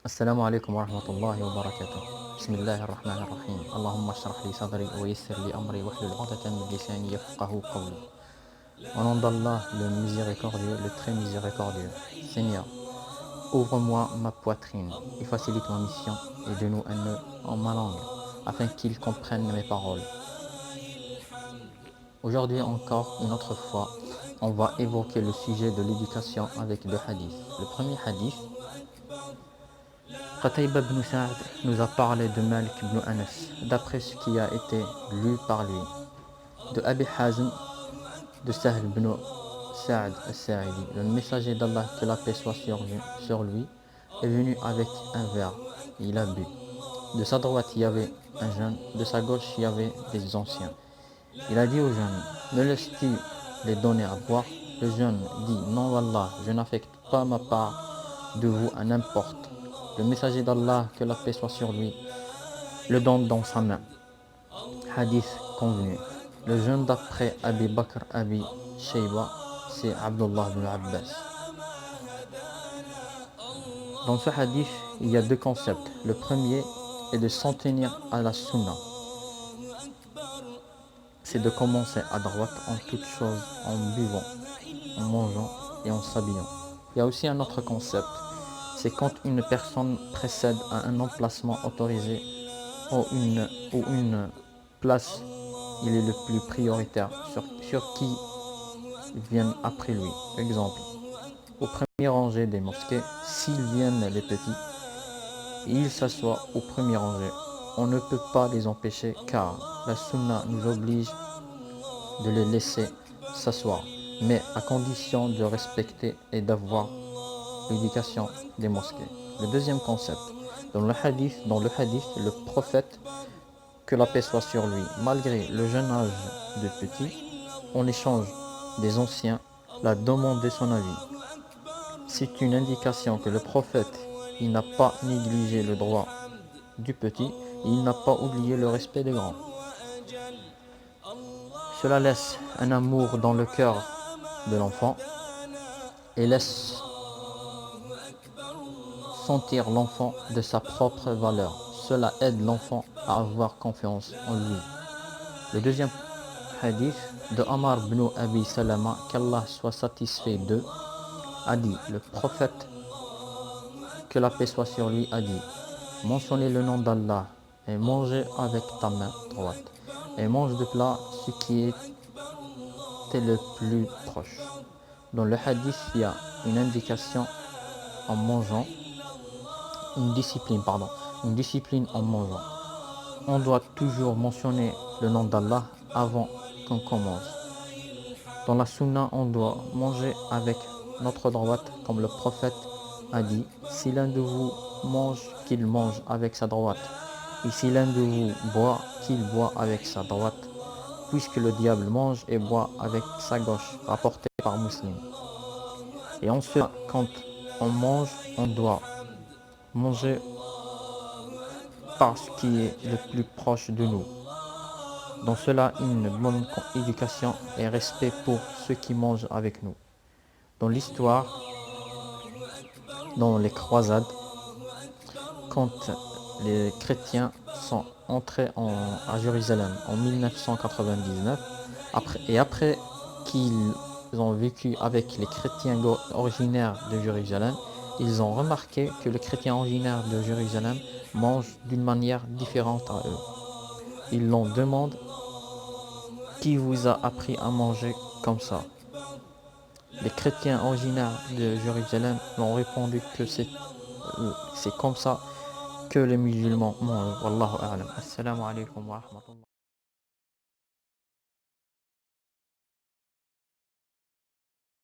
السلام عليكم ورحمة الله وبركاته. بسم الله الرحمن الرحيم. اللهم اشرح لي صدري ويسر لي أمري واحلل عقدة من لساني يفقه قولي. Au nom d'Allah, le miséricordieux, le très miséricordieux. Seigneur, ouvre-moi ma poitrine et facilite ma mission et donne-nous un nœud en ma langue, afin qu'ils comprennent mes paroles. Aujourd'hui encore, une autre fois, on va évoquer le sujet de l'éducation avec deux hadiths. Le premier hadith, Qatayba ibn Sa'd nous a parlé de Malik ibn Anas, d'après ce qui a été lu par lui, de Abi Hazm, de Sahl ibn Sa'd al-Sa'idi. Le messager d'Allah, que la paix soit sur lui, est venu avec un verre, et il a bu. De sa droite, il y avait un jeune, de sa gauche, il y avait des anciens. Il a dit au jeune, me laisses-tu les donner à boire? Le jeune dit, non wallah, je n'affecte pas ma part de vous à n'importe. Le messager d'Allah, que la paix soit sur lui, le donne dans sa main. Hadith convenu. Le jeune d'après Abi Bakr Abi Shayba, c'est Abdullah ibn Abbas. Dans ce hadith, il y a deux concepts. Le premier est de s'en tenir à la sunna. C'est de commencer à droite en toutes choses, en buvant, en mangeant et en s'habillant. Il y a aussi un autre concept. C'est quand une personne précède à un emplacement autorisé ou une place, il est le plus prioritaire sur qui viennent après lui. Exemple, au premier rangé des mosquées, s'ils viennent les petits, ils s'assoient au premier rangé. On ne peut pas les empêcher car la sunna nous oblige de les laisser s'asseoir, mais à condition de respecter et d'avoir l'éducation des mosquées. Le deuxième concept, dans le hadith, le prophète, que la paix soit sur lui, malgré le jeune âge de petit, en échange des anciens, la demande de son avis. C'est une indication que le prophète, il n'a pas négligé le droit du petit, et il n'a pas oublié le respect des grands. Cela laisse un amour dans le cœur de l'enfant et laisse sentir l'enfant de sa propre valeur. Cela aide l'enfant à avoir confiance en lui. Le deuxième hadith de Amar ibn Abi Salama, qu'Allah soit satisfait d'eux, a dit, le prophète, que la paix soit sur lui, a dit, mentionnez le nom d'Allah et mangez avec ta main droite et mange de plat ce qui était le plus proche. Dans le hadith, il y a une indication en mangeant, une discipline en mangeant. On doit toujours mentionner le nom d'Allah avant qu'on commence. Dans la sunna, on doit manger avec notre droite, comme le prophète a dit, si l'un de vous mange, qu'il mange avec sa droite, et si l'un de vous boit, qu'il boit avec sa droite, puisque le diable mange et boit avec sa gauche, rapporté par Muslim. Et ensuite, quand on mange, on doit manger par ce qui est le plus proche de nous. Dans cela, une bonne éducation et respect pour ceux qui mangent avec nous. Dans l'histoire, dans les croisades, quand les chrétiens sont entrés à Jérusalem en 1999, après qu'ils ont vécu avec les chrétiens originaires de Jérusalem, ils ont remarqué que les chrétiens originaires de Jérusalem mangent d'une manière différente à eux. Ils leur demandent, qui vous a appris à manger comme ça? Les chrétiens originaires de Jérusalem ont répondu que c'est comme ça que les musulmans mangent. Wallahu a'lam. Assalamu alaikum wa rahmatullah.